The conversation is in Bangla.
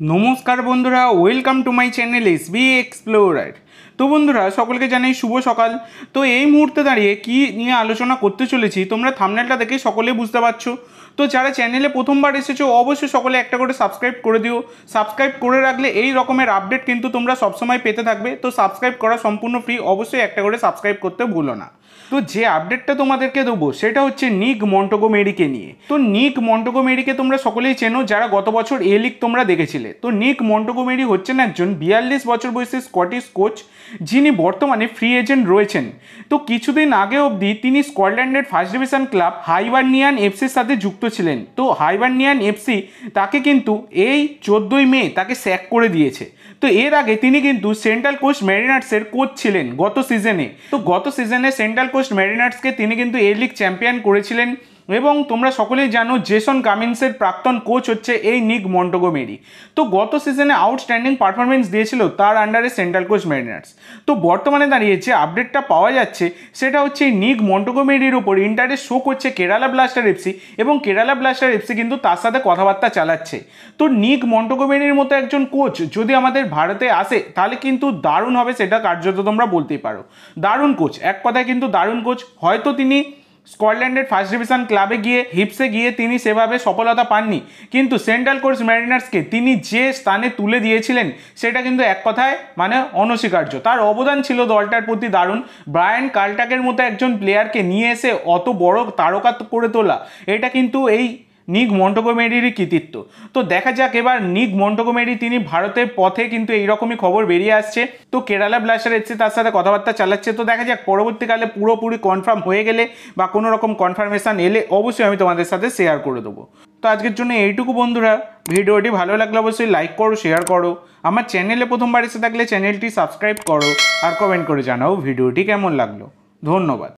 नमस्कार बंधुरा welcome to my channel SB Explorer. तो बंधुरा सकल के जानाई शुभ सकाल। तो ये मुहूर्ते दाड़िए कि निये आलोचना करते चलेछि तोमरा थाम्बनेलटा देखे सकलेई बुझते पारछो। तो যারা চ্যানেলে প্রথমবার এসেছো অবশ্যই সকলে একটা করে সাবস্ক্রাইব করে দিও। সাবস্ক্রাইব করে রাখলে এই রকমের আপডেট কিন্তু তোমরা সবসময় পেতে থাকবে। তো সাবস্ক্রাইব করা সম্পূর্ণ ফ্রি, অবশ্যই একটা করে সাবস্ক্রাইব করতে ভুলো না। তো যে আপডেটটা তোমাদেরকে দেবো সেটা হচ্ছে নিক মন্টেগোমেরিকে নিয়ে। তো নিক মন্টেগোমেরিকে তোমরা সকলেই চেনো যারা গত বছর এ লিগ তোমরা দেখেছিলে। তো নিক মন্টেগোমেরি হচ্ছেন একজন 42 বছর বয়সী স্কটিশ কোচ, যিনি বর্তমানে ফ্রি এজেন্ট রয়েছেন। তো কিছুদিন আগে অবধি তিনি স্কটল্যান্ডের ফার্স্ট ডিভিশন ক্লাব হাইবারনিয়ান এফসির সাথে যুক্ত ছিলেন। তো হাইবারনিয়ান এফসি তাকে কিন্তু এই 14ই মে তাকে স্যাক করে দিয়েছে। তো এর আগে তিনি কিন্তু সেন্ট্রাল কোস্ট ম্যারিনার্সের কোচ ছিলেন গত সিজনে। তো গত সিজনে সেন্ট্রাল কোস্ট ম্যারিনার্সকে তিনি কিন্তু এ লিগ চ্যাম্পিয়ন করেছিলেন। এবং তোমরা সকলেই জানো জেসন কামিন্সের প্রাক্তন কোচ হচ্ছে এই নিক মন্টেগোমেরি। তো গত সিজনে আউটস্ট্যান্ডিং পারফরমেন্স দিয়েছিল তার আন্ডারে সেন্ট্রাল কোস্ট ম্যারিনার্স। তো বর্তমানে দাঁড়িয়ে যে আপডেটটা পাওয়া যাচ্ছে সেটা হচ্ছে এই নিক মন্টেগোমেরির উপর ইন্টারেস্ট শো করছে কেরালা ব্লাস্টার এফসি, এবং কেরালা ব্লাস্টার এফসি কিন্তু তার সাথে কথাবার্তা চালাচ্ছে। তো নিক মন্টেগোমেরির মতো একজন কোচ যদি আমাদের ভারতে আসে তাহলে কিন্তু দারুণ হবে, সেটা কার্যত তোমরা বলতেই পারো। দারুণ কোচ, এক কথায় কিন্তু দারুণ কোচ। হয়তো তিনি স্কটল্যান্ডের ফার্স্ট ডিভিশন ক্লাবে গিয়ে হিপসে গিয়ে তিনি সেভাবে সফলতা পাননি, কিন্তু সেন্ট্রাল কোস্ট ম্যারিনার্সকে তিনি যে স্থানে তুলে দিয়েছিলেন সেটা কিন্তু এক কথায় মানে অনস্বীকার্য। তার অবদান ছিল দলটার প্রতি দারুণ। ব্রায়ান কার্লটাকের মতো একজন প্লেয়ারকে নিয়ে এসে অত বড় তারকা করে তোলা, এটা কিন্তু এই নিক মন্টেগোমেরিরই কৃতিত্ব। তো দেখা যাক এবার নিক মন্টেগোমেরি তিনি ভারতের পথে কিন্তু এইরকমই খবর বেরিয়ে আসছে। তো কেরালা ব্লাস্টার এফসি তার সাথে কথাবার্তা চালাচ্ছে। তো দেখা যাক পরবর্তীকালে পুরোপুরি কনফার্ম হয়ে গেলে বা কোনো রকম কনফার্মেশন এলে অবশ্যই আমি তোমাদের সাথে শেয়ার করে দেবো। তো আজকের জন্য এইটুকু বন্ধুরা, ভিডিওটি ভালো লাগলে অবশ্যই লাইক করো, শেয়ার করো। আমার চ্যানেলে প্রথমবার এসে থাকলে চ্যানেলটি সাবস্ক্রাইব করো আর কমেন্ট করে জানাও ভিডিওটি কেমন লাগলো। ধন্যবাদ।